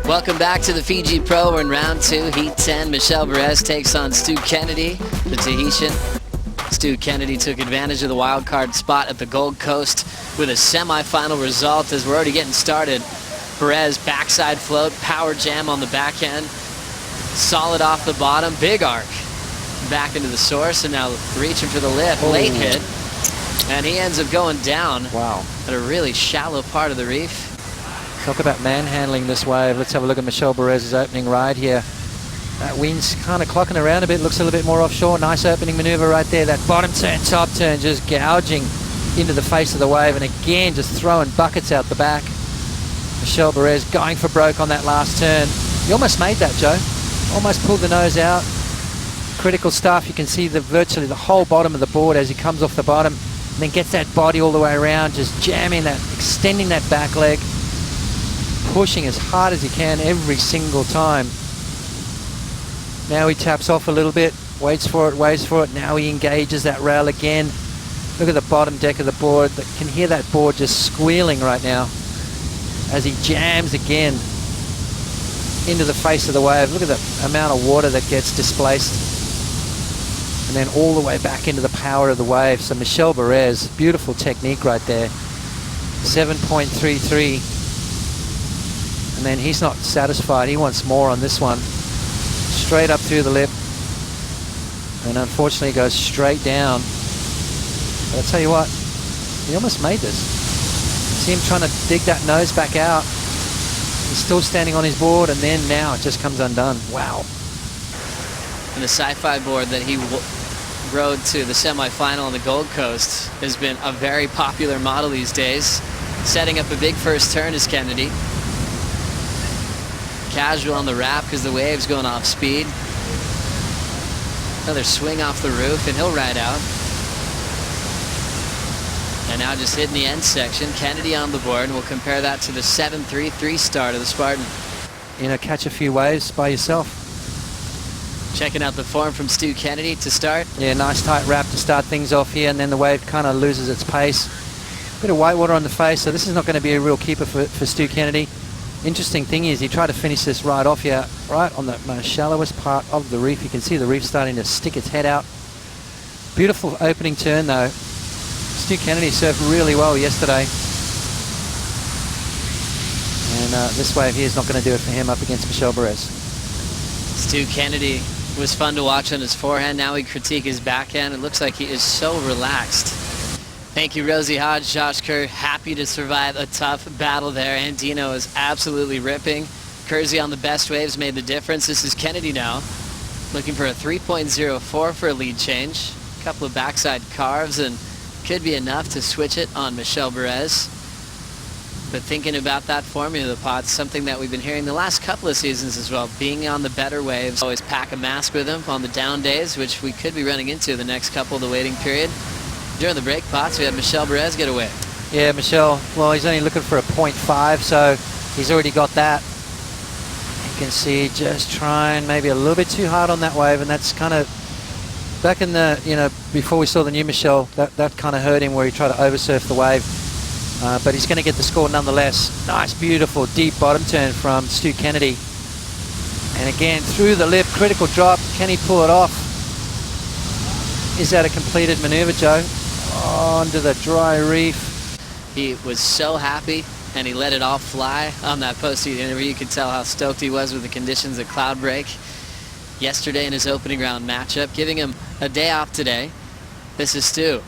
Welcome back to the Fiji Pro. We're in round 2, heat 10. Michel Bourez takes on Stu Kennedy, the Tahitian. Stu Kennedy took advantage of the wild card spot at the Gold Coast with a semi-final result as we're already getting started. Bourez backside float, power jam on the backhand, solid off the bottom, big arc back into the source, and now reaching for the lip, late hit, and he ends up going down. Wow. At a really shallow part of the reef. Talk about manhandling this wave. Let's have a look at Michel Bourez's opening ride here. That wind's kind of clocking around a bit, looks a little bit more offshore. Nice opening maneuver right there. That bottom turn, top turn, just gouging into the face of the wave, and again just throwing buckets out the back. Michel Bourez going for broke on that last turn. He almost made that, Joe. Almost pulled the nose out. Critical stuff. You can see virtually the whole bottom of the board as he comes off the bottom, and then gets that body all the way around, just jamming that, extending that back leg, pushing as hard as he can every single time. Now he taps off a little bit, waits for it. Now he engages that rail again. Look at the bottom deck of the board. You can hear that board just squealing right now as he jams again into the face of the wave. Look at the amount of water that gets displaced. And then all the way back into the power of the wave. So Michel Bourez, beautiful technique right there. 7.33. And then he's not satisfied. He wants more on this one. Straight up through the lip. And unfortunately goes straight down. But I'll tell you what, he almost made this. See him trying to dig that nose back out. He's still standing on his board, and then now it just comes undone. Wow. And the sci-fi board that he rode to the semi-final on the Gold Coast has been a very popular model these days. Setting up a big first turn is Kennedy. Casual on the wrap because the wave's going off speed. Another swing off the roof, and he'll ride out. And now just hitting the end section. Kennedy on the board, and we'll compare that to the 7.33 start of the Spartan. You know, catch a few waves by yourself. Checking out the form from Stu Kennedy to start. Yeah, nice tight wrap to start things off here, and then the wave kind of loses its pace. Bit of whitewater on the face, so this is not going to be a real keeper for Stu Kennedy. Interesting thing is he tried to finish this right off here, right on the most shallowest part of the reef. You can see the reef starting to stick its head out. Beautiful opening turn though. Stu Kennedy served really well yesterday. And this wave here is not going to do it for him up against Michel Bourez. Stu Kennedy was fun to watch on his forehand. Now we critique his backhand. It looks like he is so relaxed. Thank you, Rosie Hodge, Josh Kerr. Happy to survive a tough battle there. And Dino is absolutely ripping. Kersey on the best waves made the difference. This is Kennedy now, looking for a 3.04 for a lead change. A couple of backside carves, and could be enough to switch it on Michel Bourez. But thinking about that formula of the pot, something that we've been hearing the last couple of seasons as well, being on the better waves. Always pack a mask with him on the down days, which we could be running into the next couple of the waiting period. During the break pots, we had Michel Bourez get away. Yeah, Michel, well, he's only looking for a 0.5, so he's already got that. You can see just trying maybe a little bit too hard on that wave, and that's kind of back in the, you know, before we saw the new Michel, that kind of hurt him where he tried to oversurf the wave. But he's going to get the score nonetheless. Nice, beautiful, deep bottom turn from Stu Kennedy. And again, through the lip, critical drop. Can he pull it off? Is that a completed maneuver, Joe? Onto the dry reef. He was so happy, and he let it all fly on that post-heat interview. You could tell how stoked he was with the conditions at cloud break yesterday in his opening round matchup, giving him a day off today. This is Stu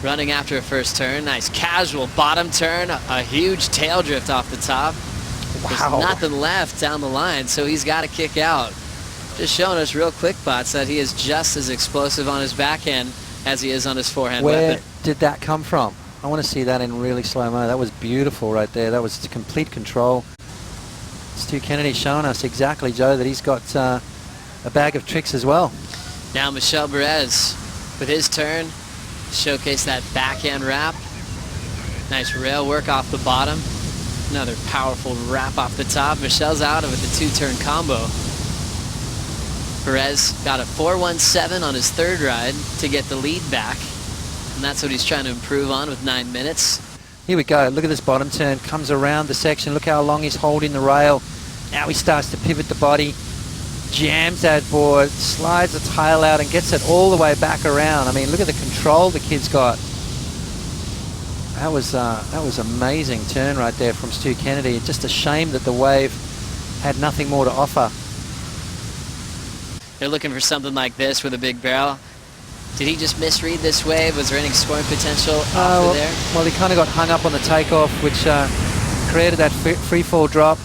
running after a first turn. Nice casual bottom turn, a huge tail drift off the top. Wow. There's nothing left down the line, so he's got to kick out. Just showing us real quick bots that he is just as explosive on his backhand as he is on his forehand Where weapon. did that come from? I want to see that in really slow-mo. That was beautiful right there. That was complete control. Stu Kennedy showing us exactly, Joe, that he's got a bag of tricks as well. Now Michel Bourez with his turn. Showcase that backhand wrap. Nice rail work off the bottom. Another powerful wrap off the top. Michel's out of it, the two-turn combo. Bourez got a 4.17 on his third ride to get the lead back. And that's what he's trying to improve on with 9 minutes. Here we go. Look at this bottom turn. Comes around the section. Look how long he's holding the rail. Now he starts to pivot the body. Jams that board. Slides the tail out and gets it all the way back around. I mean, look at the control the kid's got. That was amazing turn right there from Stu Kennedy. Just a shame that the wave had nothing more to offer. They're looking for something like this with a big barrel. Did he just misread this wave? Was there any scoring potential off of there? Well, he kind of got hung up on the takeoff, which created that free fall drop,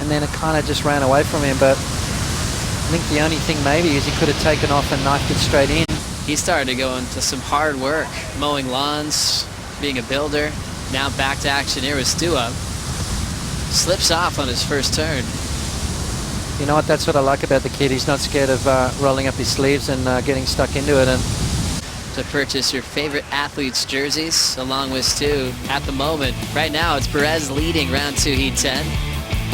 and then it kind of just ran away from him. But I think the only thing maybe is he could have taken off and knifed it straight in. He started to go into some hard work, mowing lawns, being a builder. Now back to action here with Stuart. Slips off on his first turn. You know what, that's what I like about the kid. He's not scared of rolling up his sleeves and getting stuck into it. And to purchase your favorite athletes' jerseys along with Stu at the moment. Right now it's Bourez leading round 2 heat 10.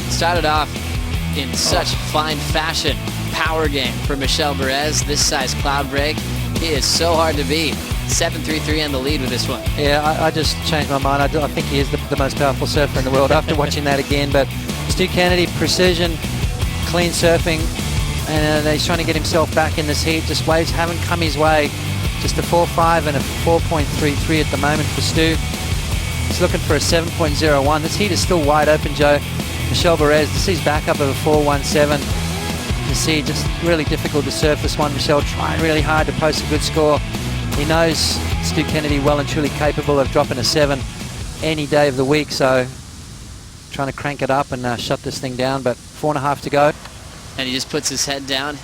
Started off in such fine fashion. Power game for Michel Bourez. This size cloud break. He is so hard to beat. 7-3-3 on the lead with this one. Yeah, I just changed my mind. I think he is the most powerful surfer in the world after watching that again. But Stu Kennedy, precision, clean surfing, and he's trying to get himself back in this heat. Just waves haven't come his way. Just a 4.5 and a 4.33 at the moment for Stu. He's looking for a 7.01. This heat is still wide open, Joe. Michel Bourez, this is back up of a 4.17. You see, just really difficult to surf this one. Michel trying really hard to post a good score. He knows Stu Kennedy well and truly capable of dropping a 7 any day of the week, so trying to crank it up and shut this thing down, but 4.5 to go. And he just puts his head down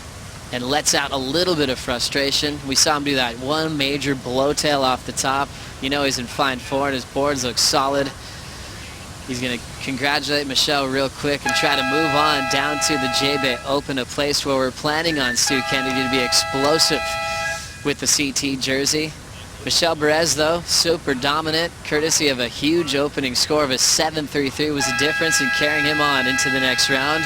and lets out a little bit of frustration. We saw him do that one major blowtail off the top. You know he's in fine form. His boards look solid. He's going to congratulate Michel real quick and try to move on down to the J-Bay Open, a place where we're planning on Stu Kennedy to be explosive with the CT jersey. Michel Bourez, though, super dominant, courtesy of a huge opening score of a 7.33 was the difference in carrying him on into the next round.